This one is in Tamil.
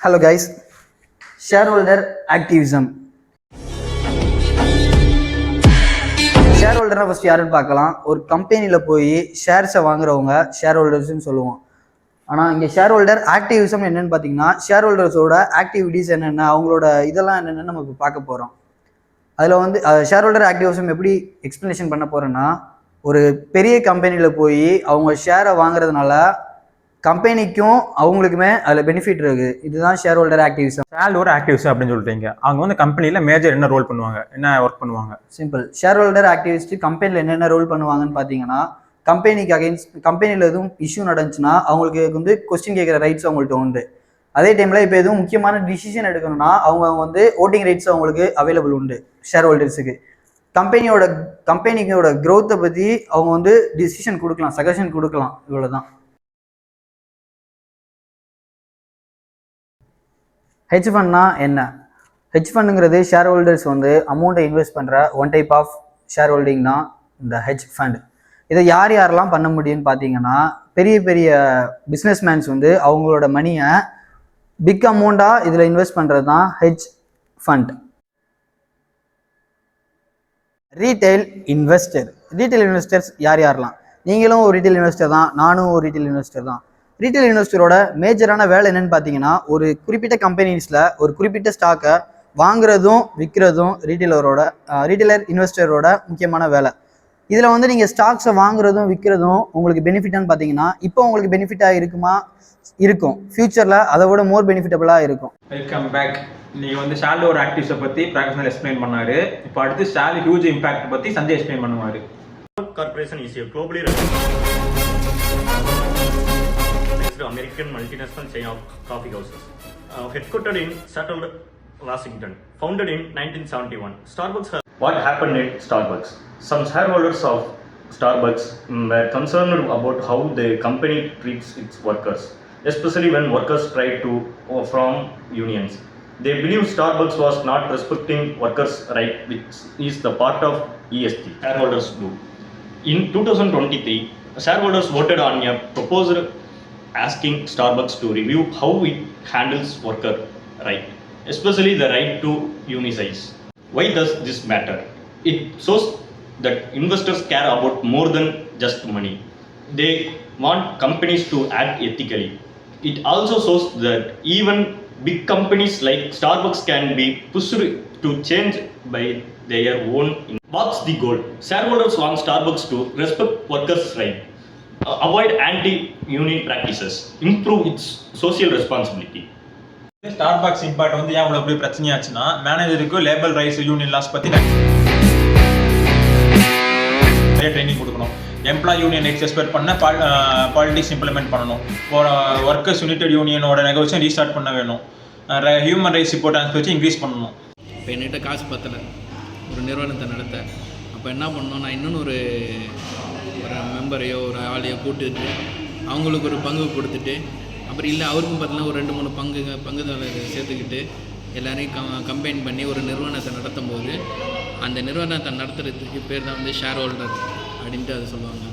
Hello guys, shareholder activism. Share first யாருன்னு பார்க்கலாம். ஒரு கம்பெனியில் போய் ஷேர்ஸை வாங்குறவங்க ஷேர் ஹோல்டர்ஸ்ன்னு சொல்லுவோம். ஆனால் இங்கே ஷேர் ஹோல்டர் ஆக்டிவிசம் என்னென்னு பார்த்தீங்கன்னா, ஷேர் ஹோல்டர்ஸோட ஆக்டிவிட்டீஸ் என்னென்ன, அவங்களோட இதெல்லாம் என்னென்னு நம்ம இப்போ பார்க்க போகிறோம். அதில் வந்து ஷேர் ஹோல்டர் ஆக்டிவிசம் எப்படி எக்ஸ்ப்ளனேஷன் பண்ண போகிறேன்னா, ஒரு பெரிய கம்பெனியில் போய் அவங்க ஷேரை வாங்குறதுனால கம்பெனிக்கும் அவங்களுக்குமே அதில் பெனிஃபிட் இருக்குது. இதுதான் share holder activism. Share holder activist அப்படின்னு சொல்லிட்டீங்க. அவங்க வந்து கம்பெனியில் மேஜர் என்ன ரோல் பண்ணுவாங்க, என்ன ஒர்க் பண்ணுவாங்க? சிம்பிள். ஷேர் ஹோல்டர் ஆக்டிவிஸ்ட் கம்பெனியில் என்னென்ன ரோல் பண்ணுவாங்கன்னு பார்த்தீங்கன்னா, கம்பெனிக்கு அகைன்ஸ்ட் கம்பெனியில் எதுவும் இஷ்யூ நடந்துச்சுன்னா அவங்களுக்கு வந்து கொஸ்டின் கேட்குற ரைட்ஸ் அவங்கள்ட்ட உண்டு. அதே டைமில் இப்போ எதுவும் முக்கியமான டிசிஷன் எடுக்கணும்னா அவங்க வந்து ஓட்டிங் ரைட்ஸ் அவங்களுக்கு அவைலபிள் உண்டு ஷேர் ஹோல்டர்ஸுக்கு. கம்பெனிக்கோட க்ரோத்தை பற்றி அவங்க வந்து டிசிஷன் கொடுக்கலாம், சஜஷன் கொடுக்கலாம். இவ்வளோதான். ஹெட்ஜ் ஃபண்ட்னா என்ன? ஹெட்ஜ் ஃபண்டுங்கிறது ஷேர் ஹோல்டர்ஸ் வந்து அமௌண்ட்டை இன்வெஸ்ட் பண்ணுற one type of share holding தான் இந்த ஹெட்ஜ் ஃபண்ட். இதை யாரெல்லாம் பண்ண முடியும்னு பார்த்தீங்கன்னா, பெரிய பெரிய பிஸ்னஸ் மேன்ஸ் வந்து அவங்களோட மணியை பிக் அமௌண்ட்டாக இதில் இன்வெஸ்ட் பண்ணுறது தான் ஹெட்ஜ் ஃபண்ட். ரீட்டைல் இன்வெஸ்டர்ஸ் யாரெல்லாம்? நீங்களும் ஒரு ரீட்டைல் இன்வெஸ்டர் தான், நானும் ஒரு ரீட்டைல் இன்வெஸ்டர் தான். ரீட்டைல் இன்வெஸ்டரோட மேஜரான வேலை என்னன்னு பார்த்தீங்கன்னா, ஒரு குறிப்பிட்ட கம்பெனிஸில் ஒரு குறிப்பிட்ட ஸ்டாக்கை வாங்குறதும் விற்கிறதும் ரீட்டைலர் இன்வெஸ்டரோட முக்கியமான வேலை. இதில் வந்து நீங்கள் ஸ்டாக்ஸை வாங்குறதும் விற்கிறதும் உங்களுக்கு பெனிஃபிட்டான்னு பார்த்தீங்கன்னா, இப்போ உங்களுக்கு பெனிஃபிட்டாக இருக்கும். ஃபியூச்சரில் அதை விட மோர் பெனிஃபிட்டபுளாக இருக்கும். Welcome back. நீங்கள் வந்து ஷேர் ஹோல்டர் ஆக்டிவிஸ்ட்டை பற்றி ப்ரொஃபஷனல் எக்ஸ்பிளைன் பண்ணார். இப்போ அடுத்து ஷேர் ஹியூஜ் இம்பாக்ட் பற்றி சஞ்சய் எக்ஸ்பிளைன் பண்ணுவார். Corporation is globally American multinational chain of coffee houses, headquartered in Seattle, Washington, founded in 1971. Starbucks. What happened at Starbucks? Some shareholders of Starbucks were concerned about how the company treats its workers, especially when workers tried to form unions. They believe Starbucks was not respecting workers' rights, which is the part of ESG. Shareholders do. In 2023, shareholders voted on a proposal asking Starbucks to review how it handles worker right, especially the right to unionize. Why does this matter? It shows that investors care about more than just money. They want companies to act ethically. It also shows that even big companies like Starbucks can be pushed to change by their own. What's the goal? Shareholders want Starbucks to respect workers' rights, avoid anti-union practices, improve its social responsibility. Starbucks impact வந்து ஏன் இவ்வளோ பெரிய பிரச்சனையாச்சுன்னா, மேனேஜருக்கு லேபர் ரைட்ஸ், யூனியன் லாஸ் பற்றி நிறைய ட்ரைனிங் கொடுக்கணும். எம்ப்ளாய் யூனியன் எக்ஸ்பெக்ட் பண்ண பாலிடிக்ஸ் இம்ப்ளிமெண்ட் பண்ணணும். ஒர்க்கர்ஸ் யுனைடெட் யூனியனோட நெகோசியேஷன் ரீஸ்டார்ட் பண்ண வேணும். ஹியூமன் ரைட்ஸ் இம்பார்ட்டன்ஸ் வச்சு இன்க்ரீஸ் பண்ணணும். இப்போ என்கிட்ட காசு பத்தலை ஒரு நிறுவனத்தை நடத்த, அப்போ என்ன பண்ணணும், நான் இன்னொன்று ஒரு மெம்பரையோ ஒரு ஆளையோ கூட்டுட்டு அவங்களுக்கு ஒரு பங்கு கொடுத்துட்டு, அப்புறம் இல்லை அவருக்கும் பார்த்தீங்கன்னா ஒரு 2-3 பங்குதாரர் சேர்த்துக்கிட்டு எல்லாரையும் கம்பைன் பண்ணி ஒரு நிறுவனத்தை நடத்தும் போது அந்த நிறுவனத்தை நடத்துறதுக்கு பேர் தான் வந்து ஷேர் ஹோல்டர் அப்படின்ட்டு அதை சொல்லுவாங்க.